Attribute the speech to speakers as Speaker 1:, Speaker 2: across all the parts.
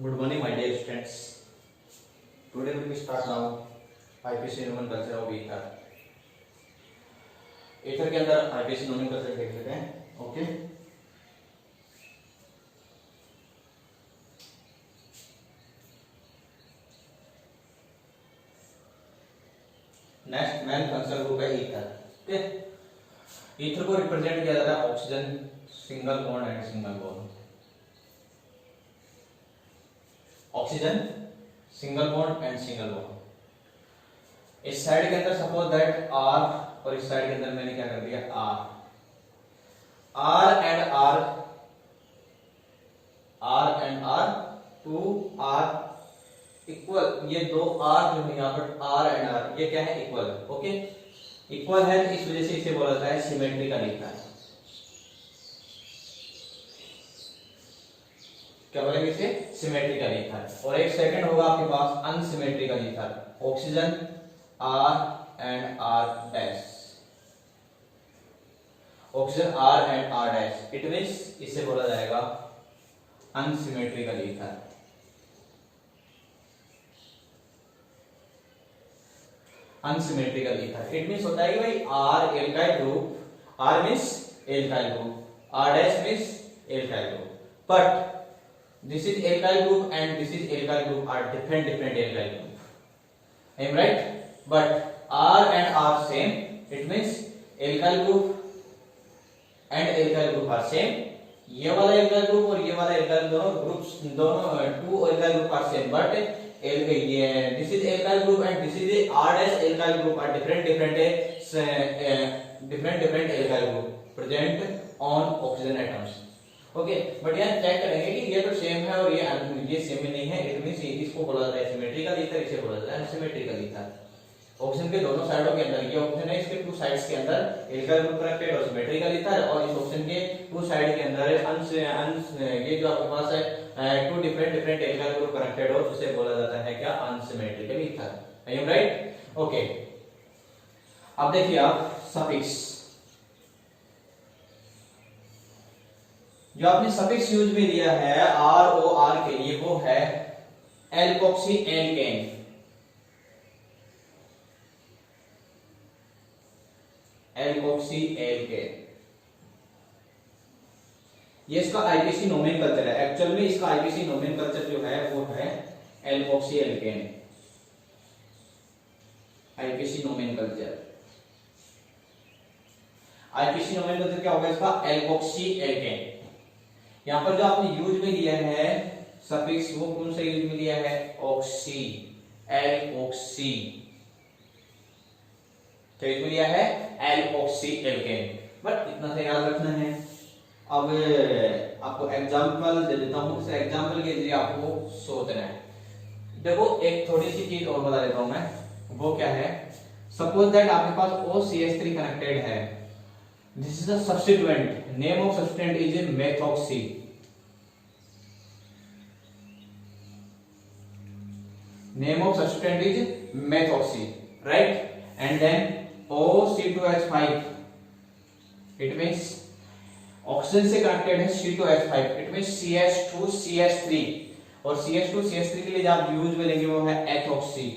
Speaker 1: Good morning, my dear students. Today we will start now IPC nomenclature of ether. ether के अंदर IPC nomenclature देख लेते हैं. Okay. Next main functional group है ether. Okay. ether को represent किया जाता है oxygen, single bond and single bond. Oxygen, single bond and single bond. इस साइड के अंदर सपोज दैट आर और इस साइड के अंदर मैंने क्या कर दिया R. R and R two are equal. ये दो आर जो है यहाँ पर आर एंड आर ये क्या है इक्वल. ओके. इक्वल है इस वजह से इसे बोला जाता है सिमेट्रिकल ईथर. क्या बोलेंगे इसे सिमेट्रिकल ईथर. और एक सेकंड होगा आपके पास unsymmetrical ether. Oxygen R and R dash. Oxygen R and R dash. It means इसे बोला जाएगा unsymmetrical ether. Unsymmetrical ether it means होता है कि भाई R alkyl group. R means alkyl group, R dash means alkyl group. But this is alkyl group and this is alkyl group are different alkyl group. I am right? But R and R same. It means alkyl group and alkyl group are same. ये वाला alkyl group और ये वाला alkyl दोनों groups दोनों two alkyl group are same. But this is alkyl group and this is R dash alkyl group are different alkyl group present on oxygen atoms. Okay. But यहाँ check करेंगे कि ये तो सेम है और ये सेम नहीं है. इट मींस इसको बोला जाता है सिमेट्रिकल ईथर, इसे बोला जाता है अनसिमेट्रिकल ईथर. ऑक्सीजन के दोनों साइडों के अंदर ये ऑक्सीजन है, इसके टू साइड्स के अंदर एल्काइल ग्रुप कनेक्टेड और सिमेट्रिकल ईथर. और इस ऑक्सीजन के टू साइड के अंदर ये जो आपके पास है two different alkyl group connected हो, जिसे बोला जाता है क्या unsymmetrical ether. I am right? Okay. अब देखिए आप सफिक्स. जो आपने सफिक्स यूज में लिया है आर ओ आर के लिए वो है एल्कोक्सी एल्केन. एल्कोक्सी एल्केन ये इसका आईपीसी नोमेनक्लेचर है. एक्चुअल में इसका आईपीसी नोमेनक्लेचर जो है वो है एल्कोक्सी एल्केन. आईपीसी नोमेनक्लेचर क्या होगा इसका एल्कोक्सी एल्केन. यहां पर जो आपने यूज में लिया है सफिक्स वो कौन सा यूज में लिया है ऑक्सी. एल्कोक्सी क्या यूज में लिया है एल्कोक्सी एल्केन. बट इतना सा याद रखना है. अब आपको एग्जांपल दे देता हूं. इस एग्जांपल के जरिए आपको सोचना है. देखो एक थोड़ी सी चीज और बता देता हूं मैं. वो क्या है सपोज दैट आपके पास OCH3 कनेक्टेड है. This is a substituent. Name of substituent is methoxy. Name of substituent is methoxy, right? And then OC2H5. It means oxygen से connected है C2H5. It means CH2CH3. और CH2CH3 के लिए जो आप use में लेंगे वो है एथोक्सी.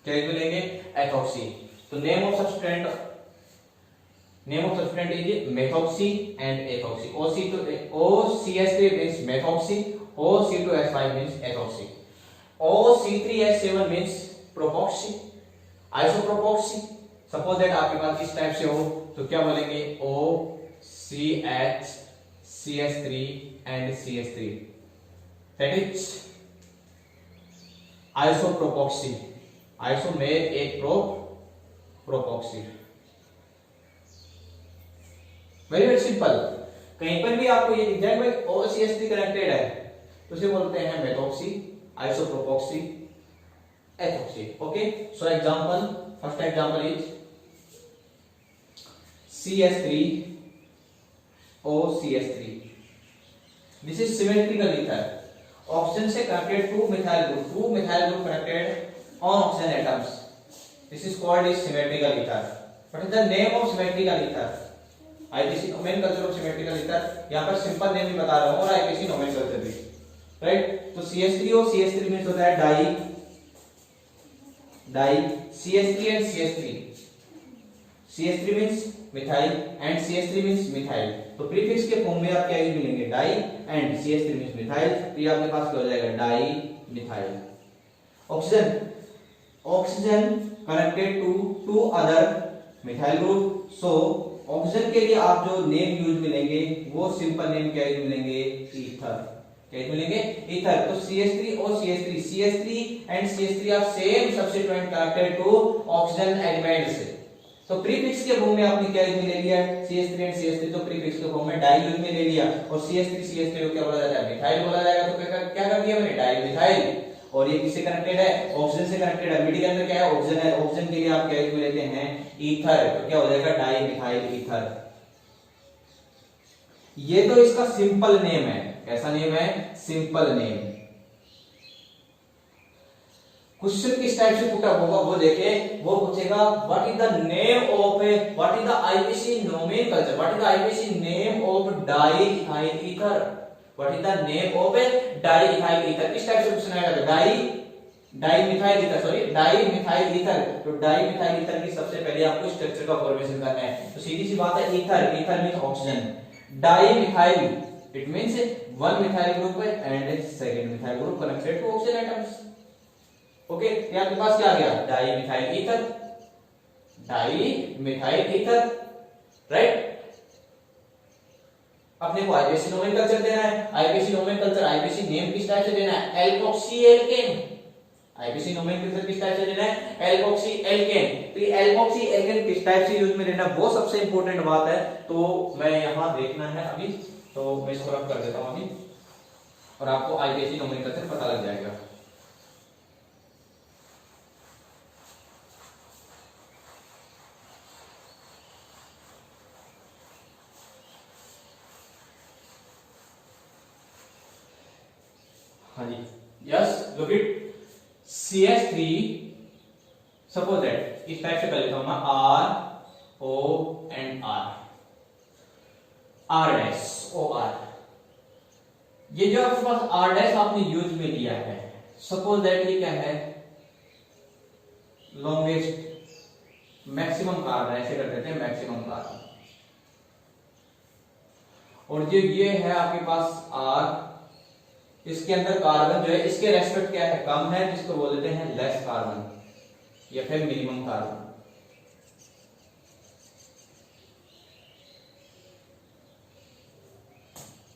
Speaker 1: क्या यूज में लेंगे एथोक्सी. तो name of substituent is methoxy and ethoxy. OCH3 means methoxy, OC2H5 means ethoxy. OC3H7 means propoxy, isopropoxy. Suppose that आपके पास इस टाइप से हो तो क्या बोलेंगे OCH CH3 and CH3. That is isopropoxy. Iso में एक प्रोपोक्सी. Very simple. कहीं पर भी आपको ये दिख जाए भाई OCH3 कनेक्टेड है तो उसे बोलते हैं methoxy, isopropoxy, ethoxy. Okay. So example, first example is CH3 OCH3. This is symmetrical ether. Oxygen से connected to methyl group connected on oxygen atoms. This is called is symmetrical ether. What is the name of symmetrical ether? IPC nomenclature of symmetrical ether, यहां पर simple name भी बता रहा हूं और IPC nomenclature भी, right. तो CH3 और CH3 मींस होता है di CH3 and CH3, CH3 means methyl and CH3 means methyl, तो प्रीफिक्स के फॉर्म में आप क्या यूज मिलेंगे, die and CH3 means methyl, तो ये आपके पास क्या हो जाएगा, di methyl. Oxygen connected to two other methyl group, so oxygen के लिए आप जो नेम यूज मिलेंगे वो सिंपल नेम क्या यूज मिलेंगे, ईथर, क्या यूज मिलेंगे, ईथर। तो CH3 और CH3 and CH3 are same substituent connected to oxygen elements, तो प्रीफिक्स के फॉर्म में आपने क्या यूज में ले लिया, CH3 एंड CH3, तो प्रीफिक्स के फॉर्म में डाई यूज में ले लिया, और CH3 को क्या बोला जाता है, मिथाइल बोला जाएगा, तो क्या कर दिया मैंने, डाई मिथाइल। और ये किससे कनेक्टेड है, ऑक्सीजन से कनेक्टेड है, मिड के अंदर क्या है, ऑक्सीजन है, ऑक्सीजन के लिए आप क्या यूज में लेते हैं, ईथर, तो क्या हो जाएगा, डाई मिथाइल ईथर। ये तो इसका सिंपल नेम है, कैसा नेम है, सिंपल नेम। क्वेश्चन किस टाइप से पुट अप होगा वो देखे, वो पूछेगा what is the name of what is the IPC nomenclature, what is the IPC name of diethyl ether, what is the name of diethyl ether, किस type से question आएगा, di methyl ether, sorry di methyl ether, तो di methyl ether की सबसे पहले आपको structure का formation करना है, तो सीधी सी बात है, ether means oxygen, di methyl it means one methyl group and second methyl group connected to oxygen atoms, okay. तो आपके पास क्या आ गया, डाई मिथाइल ईथर, राइट। अपने को आईपीसी नोमेनक्लेचर देना है, आईपीसी नोमेनक्लेचर, आईपीसी नेम किस टाइप से देना है, एल्कोक्सी एल्केन, आईपीसी नोमेनक्लेचर किस टाइप से देना है, एल्कोक्सी एल्केन, तो ये एल्कोक्सी एल्केन किस टाइप से यूज में लेना वो सबसे इंपॉर्टेंट बात है, तो मैं यहां देखना है अभी, तो मैं इसको रख कर देता हूं अभी, और आपको आईपीसी नोमेनक्लेचर पता लग जाएगा। हाँ जी, yes, look it, CH3, suppose that इस टाइप से कर लेता हूं मैं, R O and R dash OR, ये जो आपके पास R डैश आपने यूज में लिया है, सपोज दैट ये क्या है, लॉन्गेस्ट मैक्सिमम कार्बन, ऐसे कर देते हैं मैक्सिमम कार्बन, और जो ये है आपके पास R, इसके अंदर कार्बन जो है इसके रेस्पेक्ट क्या है, कम है, जिसको बोल देते हैं लेस कार्बन या फिर minimum carbon.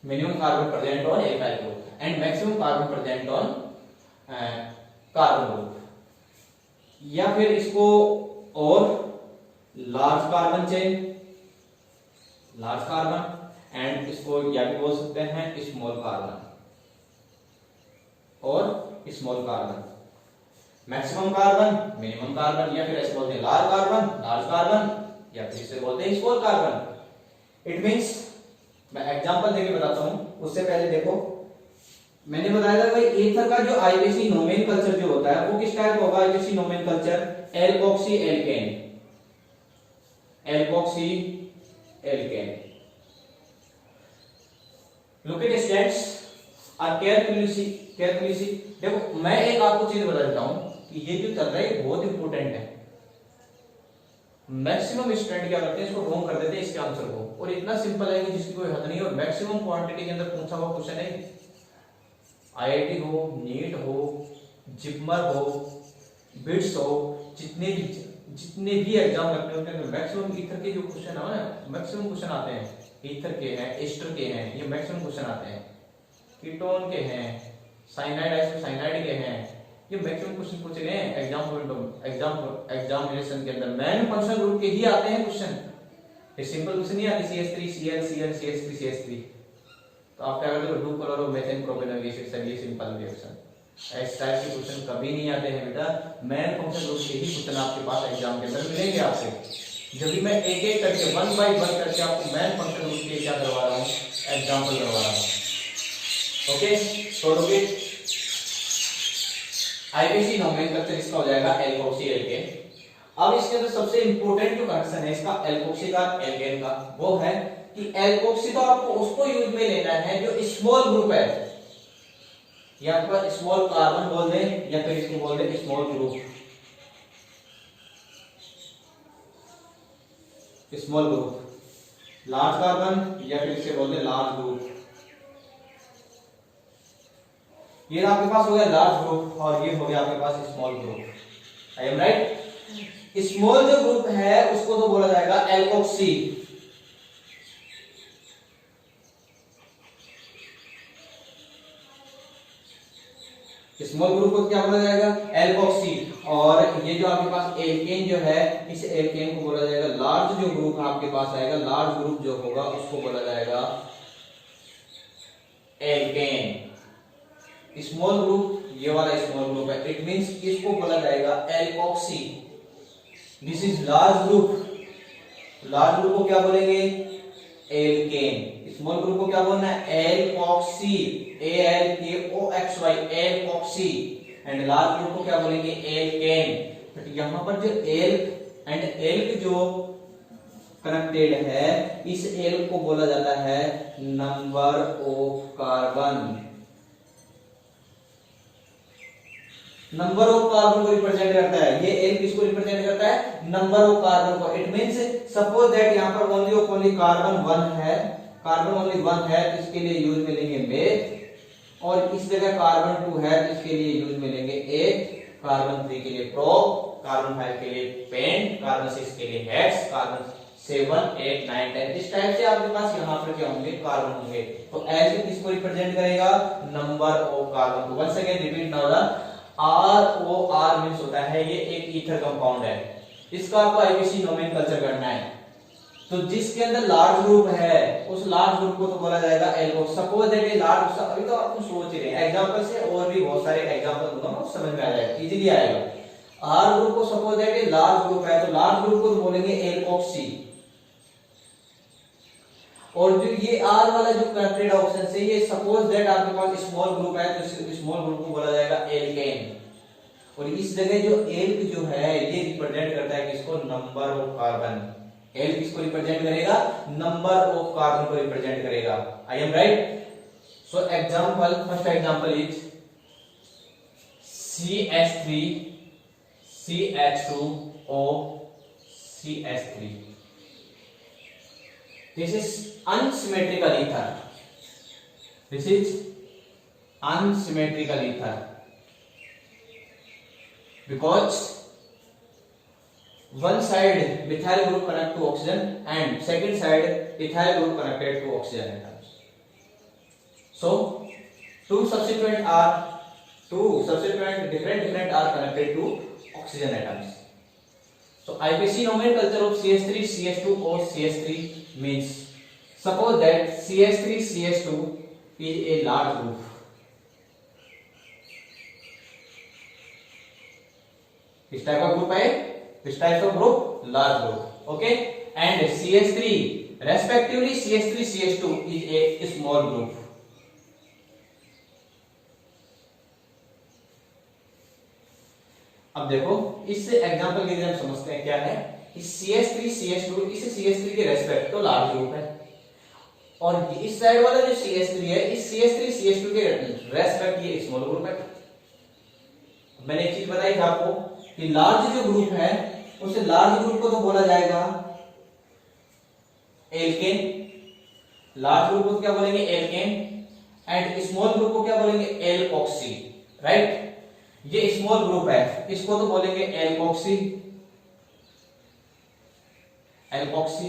Speaker 1: Minimum carbon present on alkyl group and maximum carbon present on carbon group, या फिर इसको और large carbon chain, large carbon, and इसको या भी बोल सकते हैं स्मॉल कार्बन और small carbon, maximum carbon, minimum carbon, या फिर ऐसे बोलते हैं लार्ज कार्बन, या फिर इसे बोलते हैं स्मॉल कार्बन। इट मींस, मैं एग्जांपल देके बताता हूं, उससे पहले देखो मैंने बताया था भाई ईथर का जो आईपीसी नोमेनक्लेचर जो होता है वो किस टाइप होगा, IPC nomenclature alkoxy alkane, alkoxy alkane. Look at stats और केयरफुली सी, देखो मैं एक आपको चीज बता देता हूं कि ये जो चल रहा है बहुत इंपॉर्टेंट है, मैक्सिमम स्टूडेंट क्या करते हैं, इसको रॉन्ग कर देते हैं इसके आंसर को, और इतना सिंपल है कि जिसकी कोई हद नहीं है, और मैक्सिमम क्वांटिटी के अंदर पूछा हुआ क्वेश्चन है, आईआईटी हो, नीट हो, जिपमर हो, बिट्स हो, जितने भी एग्जाम लगते हैं उनके अंदर मैक्सिमम ईथर के जो क्वेश्चन है ना, मैक्सिमम क्वेश्चन आते हैं, ईथर के हैं, एस्टर के हैं, ये मैक्सिमम क्वेश्चन आते हैं, कीटोन के हैं, साइनाइड आइसोसाइनाइड के हैं, ये मैक्सिमम क्वेश्चन पूछे गए हैं एग्जामिनेशन के अंदर, मेन फंक्शनल ग्रुप के ही आते हैं क्वेश्चन, ये सिंपल क्वेश्चन नहीं आते CH3 Cl CH3 तो आप क्या करते हो, do chloro methane propanol acid, sir ये सिंपल रिएक्शन, इस टाइप के क्वेश्चन कभी नहीं आते हैं बेटा, मेन फंक्शनल ग्रुप के ही क्वेश्चन आपके पास एग्जाम के अंदर मिलेंगे आपसे, जब भी मैं एक एक करके 1 बाय 1 करके आपको मेन फंक्शनल ग्रुप के क्या करवा रहा हूं, एग्जांपल करवा रहा हूं, ओके। तो लोगे आईपीसी नोमेनक्लेचर इसका हो जाएगा एल्कोक्सी एल्केन, अब इसके अंदर सबसे इंपॉर्टेंट जो कनेक्शन है इसका एल्कोक्सी का एल्केन का, वो है कि एल्कोक्सी तो आपको उसको यूज में लेना है जो स्मॉल ग्रुप है, या पर स्मॉल कार्बन बोल दें या फिर इसको बोल दें small group, small group, large carbon या फिर इसे बोल दें लार्ज ग्रुप। ये आपके पास हो गया लार्ज ग्रुप और ये हो गया आपके पास small group. I am right. Small जो ग्रुप है उसको तो बोला जाएगा एल्कोक्सी, स्मॉल ग्रुप को क्या बोला जाएगा एल्कोक्सी। और ये जो आपके पास एल्केन जो है इस एल्केन को बोला जाएगा, लार्ज जो ग्रुप आपके पास आएगा, लार्ज ग्रुप जो होगा उसको बोला जाएगा एल्केन। स्मॉल ग्रुप ये वाला स्मॉल ग्रुप है, इट मींस इसको बोला जाएगा alkoxy. This is large group, large group को क्या बोलेंगे एल्केन, स्मॉल ग्रुप को क्या बोलना है alkoxy, ALKOXY alkoxy, and large group को क्या बोलेंगे एल्केन। बट यहां पर जो एल्क एंड एल्क जो कनेक्टेड है इस एल्क को बोला जाता है number of carbon, number of carbon को रिप्रेजेंट करता है। ये एल किसको रिप्रेजेंट करता है नंबर ऑफ कार्बन को। इट मींस सपोज दैट यहां पर ओनली कार्बन 1 है, कार्बन ओनली 1 है तो इसके लिए यूज में लेंगे मेथ, और इस जगह कार्बन 2 है तो इसके लिए यूज में लेंगे एथ, कार्बन 3 के लिए प्रोप, कार्बन 5 के लिए पेंट, कार्बन 6 के लिए हेक्स, कार्बन 7 8 9 10 इस टाइप से आपके पास यहाँ पर क्या होंगे कार्बन होंगे। तो एल किसको रिप्रेजेंट करेगा नंबर ऑफ कार्बन को। Once again repeat now the ROR means होता है ये एक ईथर कंपाउंड है, इसका आपको आईपीसी नोमेनक्लेचर करना है। तो जिसके अंदर लार्ज ग्रुप है उस लार्ज ग्रुप को तो बोला जाएगा एल्कोक्स। सपोज दैट ये लार्ज, अभी तो आप सोच ही रहे हैं एग्जांपल से, और भी बहुत सारे एग्जांपल दूंगा मैं समझ में आ जाएगा, इजीली आएगा। आर ग्रुप को सपोज दैट ये लार्ज ग्रुप है तो लार्ज ग्रुप को तो बोलेंगे एल्कोक्सी, और जो ये आर वाला जो कनेक्टेड ऑप्शन से ये सपोज दैट आपके पास स्मॉल ग्रुप है तो स्मॉल ग्रुप को बोला जाएगा एल्केन। और इस जगह जो एल्क जो है ये रिप्रेजेंट करता है किसको नंबर ऑफ कार्बन, एल किसको रिप्रेजेंट करेगा नंबर ऑफ कार्बन को रिप्रेजेंट करेगा। आई am right. So example, first example is CH3 CH2O CH3, this is unsymmetrical ether, this is unsymmetrical ether because one side methyl group connect to oxygen and second side ethyl group connected to oxygen atoms. So two subsequent different are connected to oxygen atoms. So IPC nomenclature of CH3 CH2O CH3 means suppose that CH3 CH2 is a large group. This type of group है, this type of group large group, okay, and CH3 respectively CH3 CH2 is a small group. अब देखो इस example के लिए हम समझते हैं क्या है, इस CH3 CH2 इस CH3 के रेस्पेक्ट तो लार्ज ग्रुप है, और इस साइड वाला जो CH3 है इस CH3 CH2 के रेस्पेक्ट ये स्मॉल ग्रुप है। मैंने एक चीज बताई थी आपको कि लार्ज जो ग्रुप है उसे लार्ज ग्रुप को तो बोला जाएगा एल्केन, लार्ज ग्रुप को क्या बोलेंगे एल्केन, एंड स्मॉल ग्रुप को क्या बोलेंगे एल्कोक्सी, राइट। ये स्मॉल ग्रुप है इसको तो बोलेंगे एल्कोक्सी, एल्कोक्सी,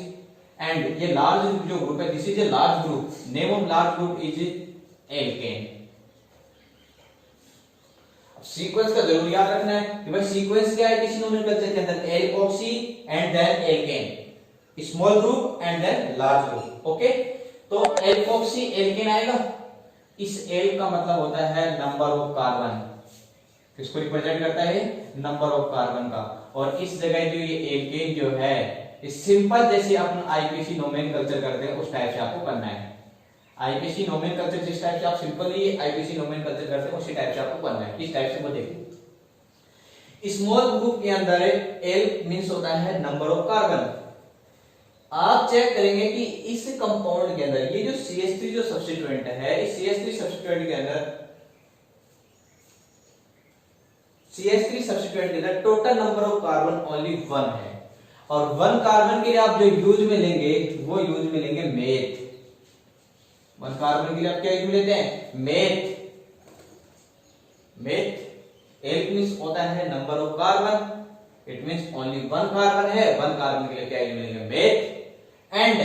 Speaker 1: एंड ये लार्ज जो ग्रुप है this is a large group, name of large group is alkane. Sequence का जरूर याद रखना है कि भाई सीक्वेंस क्या है किसी नोमेनक्लेचर के अंदर, alkoxy and then alkane, small group and then large group, okay. तो एल्कोक्सी एल्केन आएगा, इस एल का मतलब होता है नंबर ऑफ कार्बन, किसको रिप्रेजेंट करता है नंबर ऑफ कार्बन का, और इस जगह जो ये एल्केन जो है इस सिंपल जैसे अपन आईपीसी नोमेनक्लेचर करते हैं उस टाइप से आपको करना है। आईपीसी नोमेनक्लेचर जिस टाइप से आप सिंपली आईपीसी नोमेनक्लेचर करते हैं उसी टाइप से आपको करना है, किस टाइप से वो देखिए। स्मॉल ग्रुप के अंदर एल मींस होता है नंबर ऑफ कार्बन। आप चेक करेंगे कि इस कंपाउंड के अंदर ये जो CH3 जो सब्स्टिट्यूएंट है, इस CH3 सब्स्टिट्यूएंट के अंदर total number of carbon only 1 है, और 1 कार्बन के लिए आप जो यूज में लेंगे वो यूज में लेंगे मेथ। 1 कार्बन के लिए आप क्या यूज में लेते हैं? मेथ। एल मींस होता है number of carbon, it means only 1 carbon है, 1 कार्बन के लिए क्या यूज में लेंगे? मेथ। एंड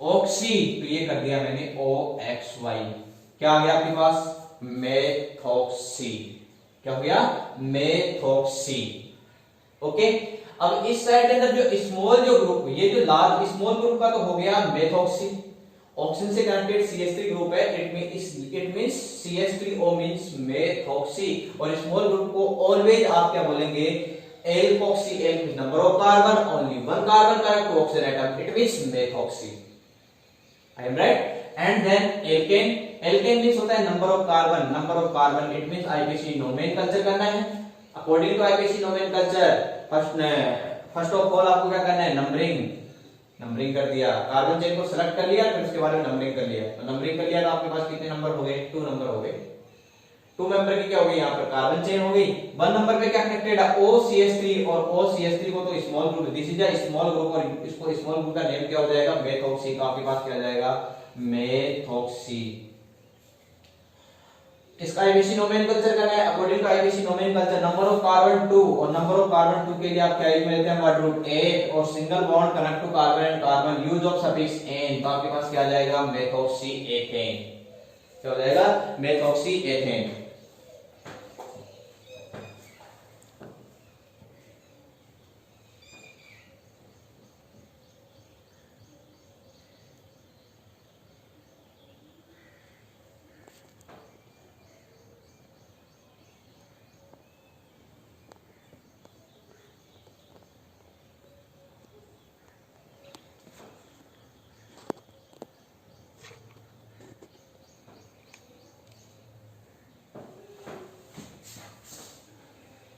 Speaker 1: ऑक्सी, तो ये कर दिया मैंने OXY, क्या आ गया आपके पास? मेथॉक्सी। क्या हो गया? मेथॉक्सी। ओके, अब इस साइड के अंदर जो स्मॉल जो ग्रुप, ये जो लार्ज स्मॉल ग्रुप का तो हो गया मेथॉक्सी, ऑक्सीजन से कनेक्टेड CH3 ग्रुप है, it means CH3O means methoxy, और स्मॉल ग्रुप को ऑलवेज आप क्या बोलेंगे? Alkoxy. L means number of carbon, only 1 carbon connect to oxygen atom, it means methoxy. I am right. And then alkane. Alkane means होता है number of carbon, it means IPC nomenclature करना है। According to IPC nomenclature first of all आपको क्या करना है? Numbering कर दिया, कार्बन चेन को सेलेक्ट कर लिया, फिर उसके बाद में नंबरिंग कर लिया। तो नंबरिंग कर लिया तो आपके पास कितने नंबर हो गए? 2 नंबर हो गए। 2 नंबर की क्या हो गई? यहाँ पर कार्बन चेन हो गई। 1 नंबर पे क्या कनेक्टेड है? OCH3, और OCH3 को तो small group, this is a small group, और इसको स्मॉल ग्रुप का नेम क्या हो जाएगा? मेथॉक्सी का आपके पास क्या जाएगा? मेथॉक्सी। इसका IPC नोमेनक्लेचर करना है। According to IPC nomenclature number of carbon 2, और नंबर ऑफ कार्बन 2 के लिए आप क्या यूज में लेते हैं? वर्ड रूट 8, और single bond connect to carbon and carbon, use of suffix ane, तो आपके पास क्या आ जाएगा? Methoxy ethane. क्या हो जाएगा? Methoxy ethane.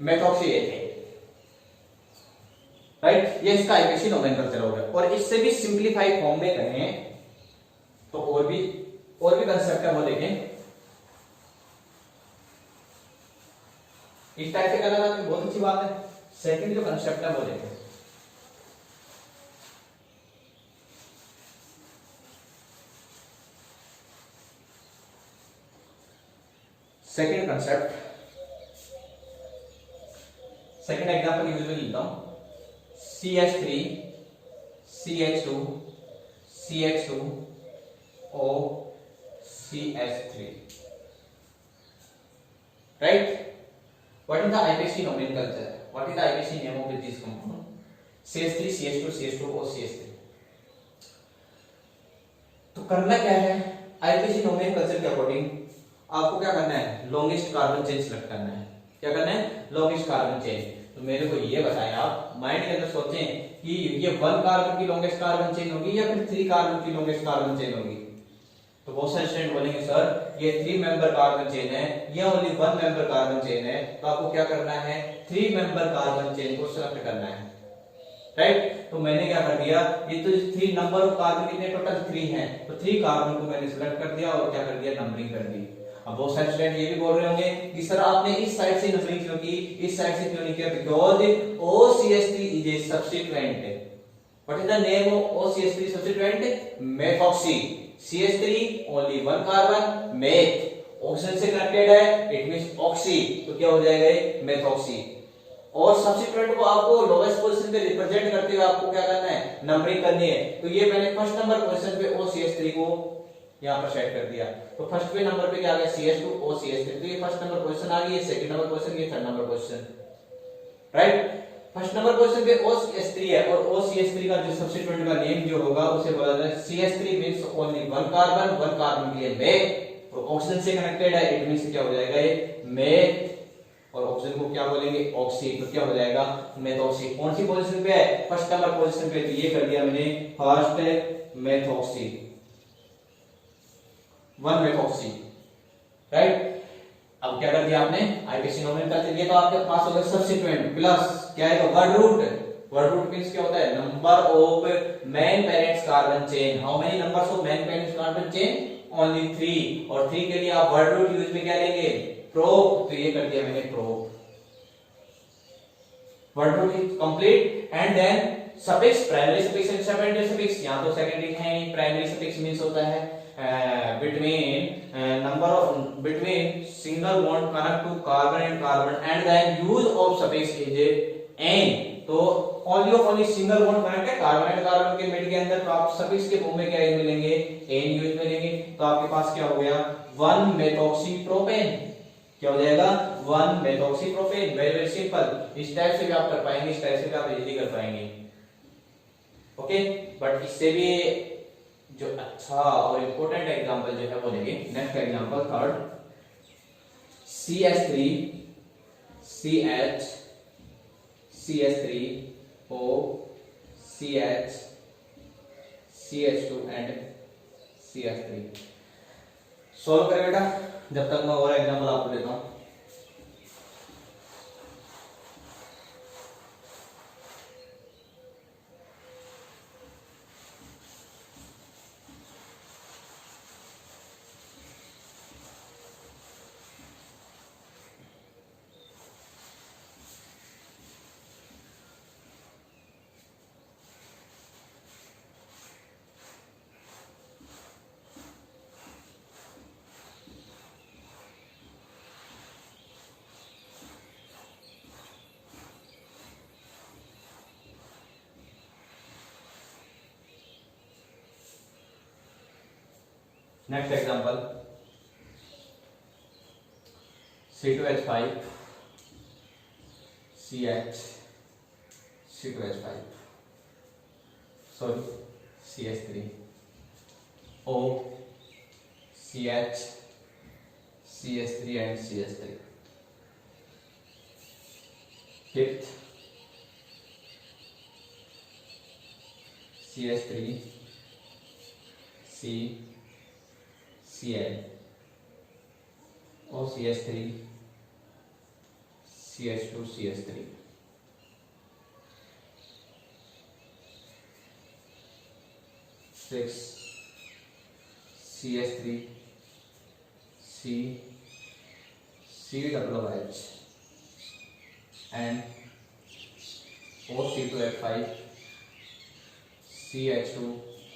Speaker 1: Methoxy ethane, right. ये इसका IPC नोमेनक्लेचर हो गया। और इससे भी सिंपलीफाइड फॉर्म में कहें तो और भी कंसेप्ट है वो देखें। इस टाइप से करना तो बहुत अच्छी बात है। सेकंड जो कंसेप्ट है वो देखें। Second concept, second example usually लेता हूं। CH3 CH2 CH2 O CH3, right? What is the IPC nomenclature? What is the IPC name of this compound? CH3 CH2 CH2 O CH3। तो करना क्या है? IPC नोमेनक्लेचर के according आपको क्या करना है? लॉन्गेस्ट कार्बन चेन सिलेक्ट करना है। क्या करना है? Longest carbon chain. तो मेरे को ये बताएं, आप माइंड के अंदर सोचें कि ये 1 कार्बन की लॉन्गेस्ट कार्बन चेन होगी या फिर 3 कार्बन की लॉन्गेस्ट कार्बन चेन होगी। तो बहुत सारे स्टूडेंट बोलेंगे सर ये 3 मेंबर कार्बन चेन है, ये ओनली 1 मेंबर कार्बन चेन है। तो आपको क्या करना है? 3 मेंबर कार्बन चेन को सिलेक्ट करना है, राइट। तो मैंने क्या कर दिया? ये तो 3 नंबर ऑफ कार्बन कितने? टोटल 3 हैं, तो 3 कार्बन को मैंने सिलेक्ट कर दिया और क्या कर दिया? नंबरिंग कर दी। अब बहुत सारे स्टूडेंट ये भी बोल रहे होंगे कि सर आपने इस साइड से नंबरिंग क्यों की, इस साइड से क्यों नहीं किया? Because OCH3 is a substituent. What is the name of OCH3 substituent? Methoxy. CH3 only 1 carbon, meth, oxygen से कनेक्टेड है, इट मींस ऑक्सी, तो क्या हो जाएगा? ये मेथॉक्सी। और सब्स्टिट्यूएंट को आपको लोवेस्ट पोजीशन पे रिप्रेजेंट करते हुए आपको क्या करना है? नंबरिंग करनी है। तो ये मैंने फर्स्ट नंबर पोजीशन पे OCH3 को यहां पर सेट कर दिया। तो फर्स्ट पे नंबर पे क्या आ गया? CH2 OCH3, तो ये फर्स्ट नंबर पोजीशन आ गई, ये सेकंड नंबर पोजीशन, ये third number position, right. First number position पे OCH3 है, और OCH3 का जो सब्स्टिट्यूएंट का नेम जो होगा उसे बोला जाता है CH3 means only 1 carbon, 1 carbon के लिए मेथ, और ऑक्सीजन से कनेक्टेड है, इट मींस क्या हो जाएगा? ये मेथ, और ऑक्सीजन को क्या बोलेंगे? ऑक्सी, तो क्या हो जाएगा? मेथॉक्सी। कौन सी पोजीशन पे है? फर्स्ट नंबर पोजीशन पे। तो ये कर दिया मैंने फर्स्ट मेथॉक्सी, 1 मेथॉक्सी, राइट। अब क्या कर दिया आपने, आईपीसी नोमेनक्लेचर दिया, तो आपके पास हो गया सब्स्टिट्यूएंट प्लस क्या है word root. Word root means क्या होता है, number of main parents carbon chain. How many numbers of main parents carbon chain, only 3। और 3 के लिए आप वर्ड रूट यूज में क्या लेंगे, प्रोब। तो ये कर दिया मैंने prop, word root is complete. And then suffix, primary suffix and secondary suffix. यहां तो सेकेंडरी है, प्राइमरी सफिक्स मींस होता है between number of between single bond connect to carbon and carbon, and then use of suffix is n। तो only single bond connect है carbon and carbon के mid के अंदर, तो आप सफिक्स के फॉर्म में क्या मिलेंगे, n यूज मिलेंगे। तो आपके पास क्या हो गया 1 मेथॉक्सीप्रोपेन। क्या हो जाएगा 1 मेथॉक्सीप्रोपेन। Very very simple. इस टाइप से भी आप कर पाएंगे, इस टाइप से भी आप इजीली कर पाएंगे। ओके, बट इससे भी जो अच्छा और इंपॉर्टेंट एग्जांपल जो है वो लेंगे। Next example third, CH3 CH CH3O CH CH2 and CH3। Solve करें बेटा, जब तक मैं और एग्जांपल आपको देता हूं। Next example C2H5 CH C2H5 sorry CH3 O CH CH3 and CH3। Fifth CH3 C Cl और CH3 CH2 CH3। Six CH3 C COOH and O2H5 CH2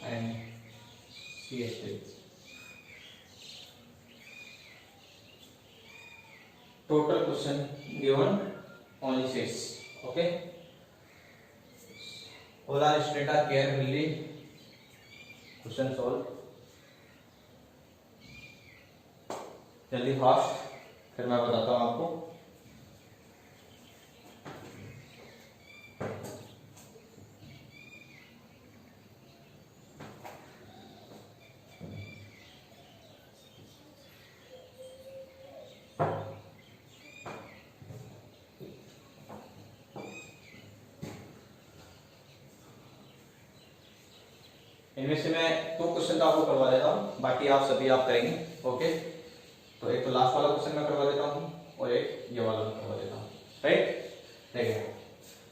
Speaker 1: and CH3। total question given only 6। okay, all our students are carefully question solve, जल्दी fast, फिर मैं बताता हूं आपको। इनमें से मैं 2 क्वेश्चन तो आपको करवा देता हूँ, बाकी आप सभी आप करेंगे। ओके, तो एक तो लास्ट वाला क्वेश्चन मैं करवा देता हूँ और एक ये वाला मैं करवा देता हूँ। राइट, देखिए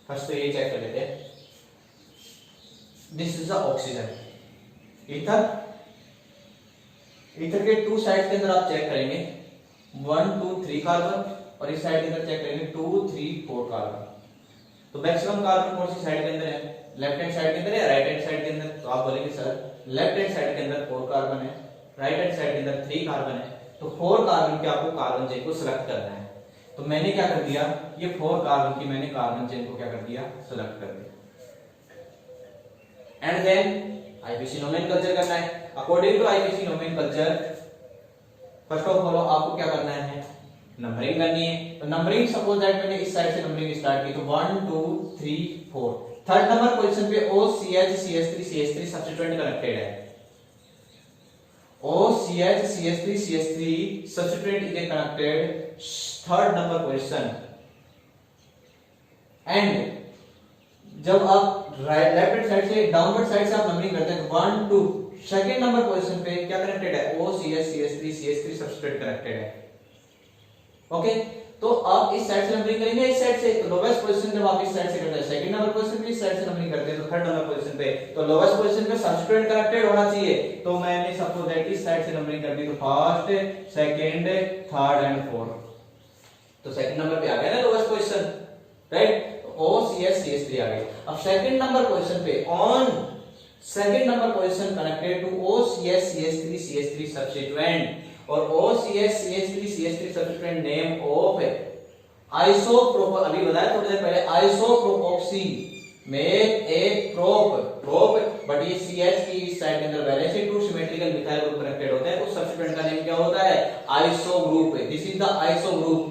Speaker 1: फर्स्ट तो ये चेक कर लेते हैं। This is the oxygen, ether. Ether के 2 साइड के अंदर आप चेक करेंगे 1 2 3 कार्बन, और इस साइड के अंदर चेक करेंगे 2 3 4 कार्बन। तो मैक्सिमम कार्बन कौन सी साइड के अंदर है, लेफ्ट हैंड साइड के अंदर या राइट हैंड साइड के अंदर? तो आप बोलेंगे सर लेफ्ट हैंड साइड के अंदर 4 कार्बन है, राइट हैंड साइड के अंदर 3 कार्बन है। तो 4 कार्बन के आपको कार्बन चेन को सिलेक्ट करना है। तो मैंने क्या कर दिया, ये 4 कार्बन की मैंने कार्बन चेन को क्या कर दिया, सिलेक्ट कर दिया। एंड देन आईपीसी नोमेनक्लेचर करना है। According to IPC nomenclature first of all आपको क्या करना है, नंबरिंग करनी है। तो नंबरिंग सपोज दैट मैंने इस साइड से नंबरिंग स्टार्ट की, तो 1 2 3 4। थर्ड नंबर पोजीशन पे OCH CH3 CH3 substituent connected है। OCH CH3 CH3 substituent is connected third number position. And जब आप राइट लेफ्ट हैंड साइड से डाउनवर्ड साइड से आप नंबरिंग करते हैं, 1 2 सेकंड नंबर पोजीशन पे क्या कनेक्टेड है, OCH CH3 CH3 substituent connected है। ओके, तो आप इस साइड से नंबरिंग करेंगे, इस साइड से, तो लोवेस्ट पोजीशन जब आप इस साइड से करते हैं, सेकंड नंबर पोजीशन पे इस साइड से नंबरिंग करते हैं, तो थर्ड नंबर पोजीशन पे, तो लोवेस्ट पोजीशन पे सब्स्टिट्यूएंट कनेक्टेड होना चाहिए, तो मैंने सपोज दैट इस साइड से नंबरिंग कर दी, तो first, second, third and fourth, तो सेकंड नंबर पे आ गया ना लोवेस्ट पोजीशन, राइट, तो OCS CS3 आ गई। अब सेकंड नंबर पोजीशन पे on second number position connected to OCS CS3 substituent, और OCS CS3 substituent name of isoprop, अभी बताया थोड़ी देर पहले, isopropoxy make a prop, but ये CH की इस साइड के अंदर वैलेंस से two symmetrical methyl group connected होते हैं, उस सब्स्टिट्यूएंट का नेम क्या होता है, iso group. This is the iso group.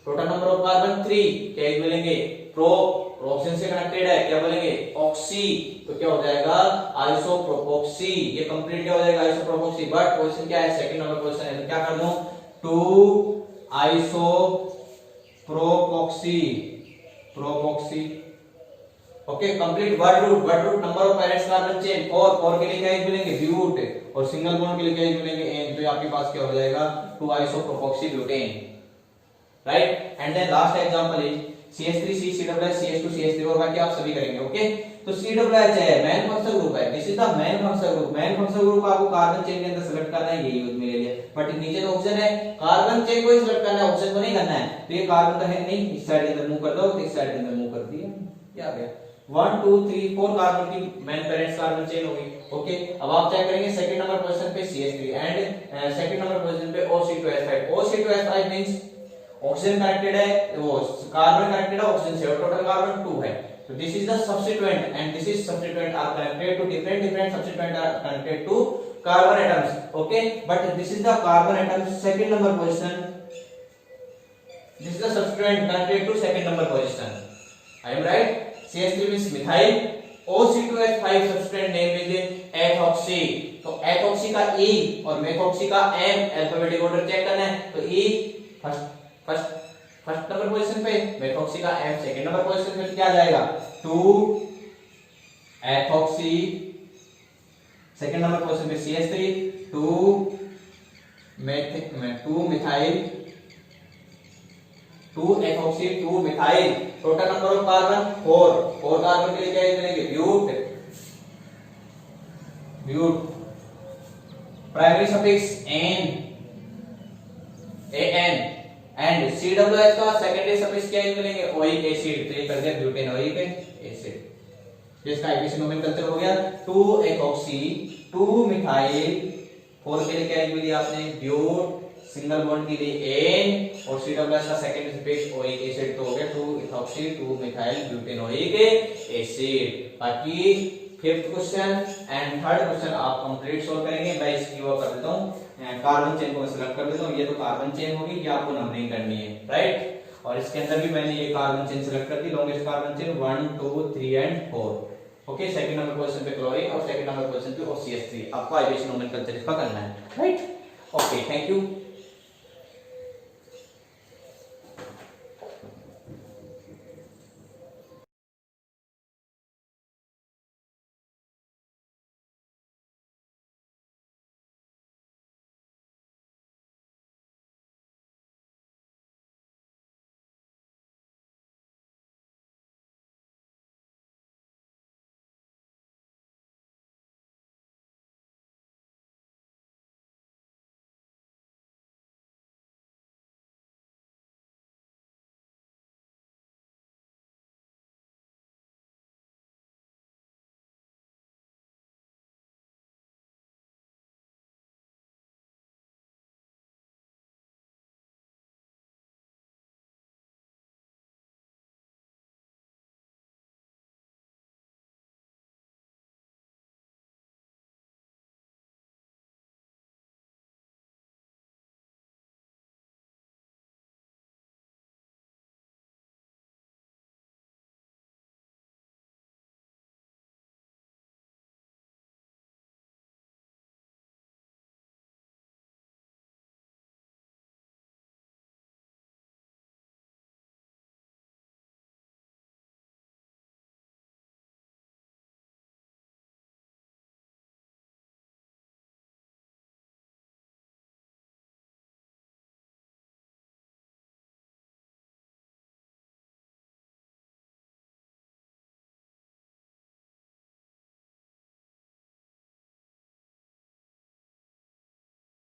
Speaker 1: Total number of carbon 3, क्या मिलेंगे, प्रोप, ऑक्सीजन से कनेक्टेड है, क्या बोलेंगे, ऑक्सी, तो क्या हो जाएगा, आइसोप्रोपोक्सी। ये कंप्लीट क्या हो जाएगा, आइसोप्रोपोक्सी, बट पोजीशन क्या है, सेकंड नंबर पोजीशन है, तो क्या कर दूं, 2 isopropoxy, propoxy. Okay, complete word root number of parents carbon chain 4 के लिए क्या मिलेंगे, ब्यूट, और सिंगल बॉन्ड के लिए क्या मिलेंगे, एन, तो आपके पास क्या हो जाएगा, 2 isopropoxy butane, right. And then last example is CH3C COOH CH2 CH3, और बाकी आप सभी करेंगे। ओके, तो COOH है मेन फंक्शनल ग्रुप है, this is the main functional group. Main functional group को आपको कार्बन चेन के अंदर सेलेक्ट करना है, यही यूज में ले लिया, बट नीचे तो ऑक्सीजन है, कार्बन चेन को ही सिलेक्ट करना है, ऑक्सीजन को नहीं करना है, तो ये कार्बन तो है नहीं, इस साइड के अंदर मूव कर दो, तो इस साइड के अंदर मूव कर दिया, क्या आ गया, 1 2 3 4 कार्बन की मेन पेरेंट्स कार्बन चेन होगी। ओके, अब आप चेक करेंगे सेकंड नंबर पोजीशन पे CH3 and second number position पे OC2H5। OC2H5 means oxygen connected है, वो कार्बन कनेक्टेड है ऑक्सीजन से, और टोटल कार्बन 2 है, so this is the substituent and this is substituent are connected to different substituent are connected to carbon atoms. Okay, but this is the carbon atom second number position, this is the substituent connected to second number position, I am right. CH3 means methyl, OC2H5 substituent name is ethoxy, तो ethoxy का E और methoxy का M alphabetic order check करना है, तो E first number position पे, methoxy का M second number position पे, क्या आ जाएगा, 2 एथॉक्सी, सेकंड नंबर पोजीशन पे CH3, 2 methyl, 2 ethoxy 2 methyl, total number of carbon 4 carbon के लिए क्या मिलेंगे, but, primary suffix N, AN, and COOH का सेकेंडरी सफिक्स क्या मिलेंगे, ओइक एसिड, तो ये कर दिया ब्यूटेनोइक एसिड, इसका आईपीसी नोमेनक्लेचर हो गया, 2 एथॉक्सी 2 मिथाइल, 4 के लिए क्या मिली आपने, ब्यूट, सिंगल बॉन्ड के लिए एन, और COOH का सेकेंडरी सफिक्स ओइक एसिड, तो हो गया 2 एथॉक्सी 2 मिथाइल ब्यूटेनोइक एसिड। बाकी fifth question and third question आप कंप्लीट सॉल्व करेंगे। मैं इसकी वो कर देता हूँ, कार्बन चेन को मैं सिलेक्ट कर देता हूँ, ये तो कार्बन चेन होगी, ये आपको नंबरिंग करनी है, राइट। और इसके अंदर भी मैंने ये कार्बन चेन सिलेक्ट कर दी, longest carbon chain 1 2 3 and 4। Okay, second number position पे क्लोरीन और सेकंड नंबर पोजीशन पे OCH3, आपको आईपीसी नोमेनक्लेचर इसका करना है, राइट। Okay, thank you.